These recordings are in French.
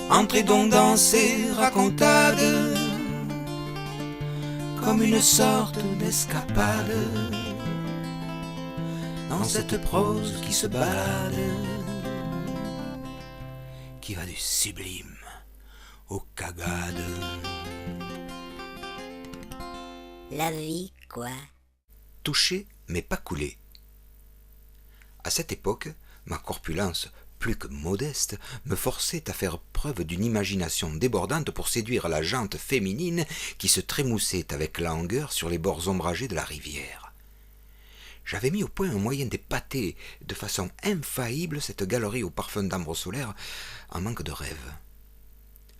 Entrez donc dans ces racontades, comme une sorte d'escapade, dans cette prose qui se balade, qui va du sublime au cagade. La vie, quoi. Touché mais pas coulé. À cette époque, ma corpulence, plus que modeste, me forçait à faire preuve d'une imagination débordante pour séduire la gente féminine qui se trémoussait avec langueur sur les bords ombragés de la rivière. J'avais mis au point un moyen d'épater de façon infaillible cette galerie au parfum d'ambre solaire en manque de rêve.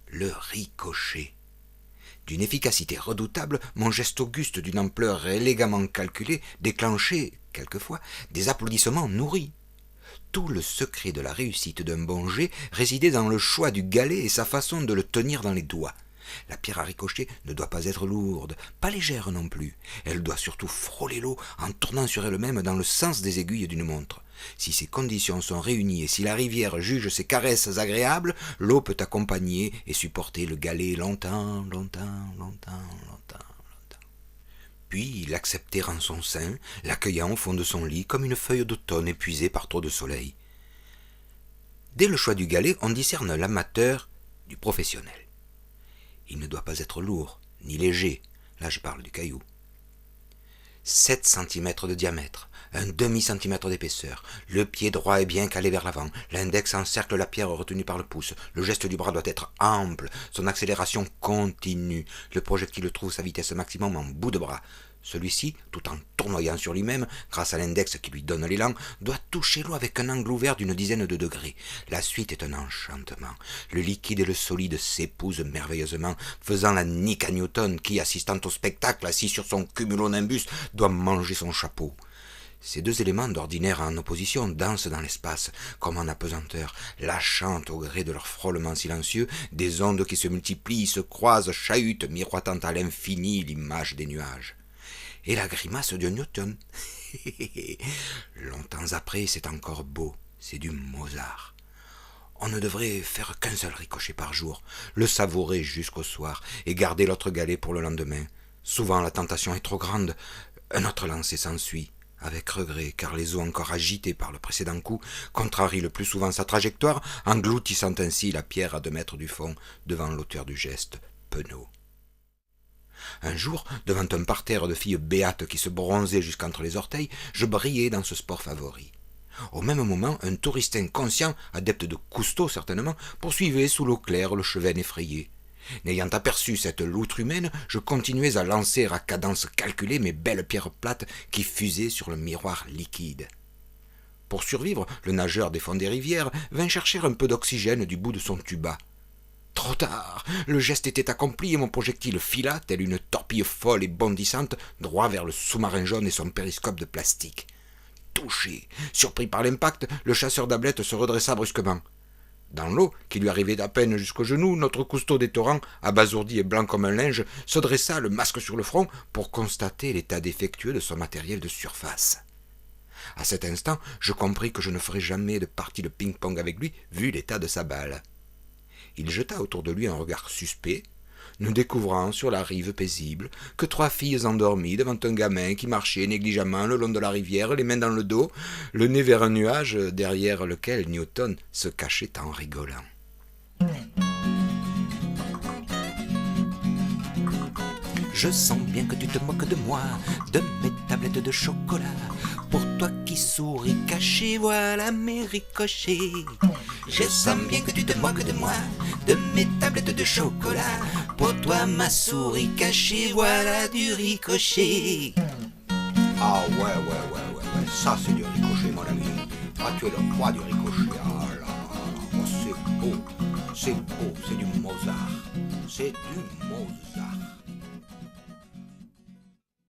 Le ricochet. D'une efficacité redoutable, mon geste auguste d'une ampleur élégamment calculée déclenchait, quelquefois, des applaudissements nourris. Tout le secret de la réussite d'un bon jet résidait dans le choix du galet et sa façon de le tenir dans les doigts. La pierre à ricocher ne doit pas être lourde, pas légère non plus. Elle doit surtout frôler l'eau en tournant sur elle-même dans le sens des aiguilles d'une montre. Si ces conditions sont réunies et si la rivière juge ses caresses agréables, l'eau peut accompagner et supporter le galet longtemps. Puis l'accepter en son sein, l'accueillant au fond de son lit comme une feuille d'automne épuisée par trop de soleil. Dès le choix du galet, on discerne l'amateur du professionnel. Il ne doit pas être lourd, ni léger, là je parle du caillou. 7 cm de diamètre, un demi-centimètre d'épaisseur, le pied droit est bien calé vers l'avant, l'index encercle la pierre retenue par le pouce, le geste du bras doit être ample, son accélération continue, le projectile trouve sa vitesse maximum en bout de bras. Celui-ci, tout en tournoyant sur lui-même, grâce à l'index qui lui donne l'élan, doit toucher l'eau avec un angle ouvert d'une dizaine de degrés. La suite est un enchantement. Le liquide et le solide s'épousent merveilleusement, faisant la nique à Newton qui, assistant au spectacle, assis sur son cumulonimbus, doit manger son chapeau. Ces deux éléments d'ordinaire en opposition dansent dans l'espace, comme en apesanteur, lâchant au gré de leur frôlement silencieux des ondes qui se multiplient, se croisent, chahutent, miroitant à l'infini l'image des nuages. Et la grimace de Newton. Longtemps après, c'est encore beau, c'est du Mozart. On ne devrait faire qu'un seul ricochet par jour, le savourer jusqu'au soir et garder l'autre galet pour le lendemain. Souvent la tentation est trop grande, un autre lancer s'ensuit, avec regret, car les eaux encore agitées par le précédent coup contrarient le plus souvent sa trajectoire, engloutissant ainsi la pierre à 2 mètres du fond devant l'auteur du geste, penaud. Un jour, devant un parterre de filles béates qui se bronzaient jusqu'entre les orteils, je brillais dans ce sport favori. Au même moment, un touriste inconscient, adepte de Cousteau certainement, poursuivait sous l'eau claire le Chevennes effrayé. N'ayant aperçu cette loutre humaine, je continuais à lancer à cadence calculée mes belles pierres plates qui fusaient sur le miroir liquide. Pour survivre, le nageur des fonds des rivières vint chercher un peu d'oxygène du bout de son tuba. Trop tard, le geste était accompli et mon projectile fila, telle une torpille folle et bondissante, droit vers le sous-marin jaune et son périscope de plastique. Touché, surpris par l'impact, le chasseur d'ablettes se redressa brusquement. Dans l'eau, qui lui arrivait à peine jusqu'aux genoux, notre Cousteau des torrents, abasourdi et blanc comme un linge, se dressa, le masque sur le front, pour constater l'état défectueux de son matériel de surface. À cet instant, je compris que je ne ferais jamais de partie de ping-pong avec lui, vu l'état de sa balle. Il jeta autour de lui un regard suspect, ne découvrant sur la rive paisible que 3 filles endormies devant un gamin qui marchait négligemment le long de la rivière, les mains dans le dos, le nez vers un nuage derrière lequel Newton se cachait en rigolant. Je sens bien que tu te moques de moi, de mes tablettes de chocolat. Pour toi qui souris caché, voilà mes ricochets. Je sens bien que tu te moques de moi, de mes tablettes de chocolat. Pour toi ma souris cachée, voilà du ricochet. Ah ouais, ça c'est du ricochet mon ami. Ah tu es le roi du ricochet, ah là là, oh, c'est beau, c'est du Mozart, c'est du Mozart.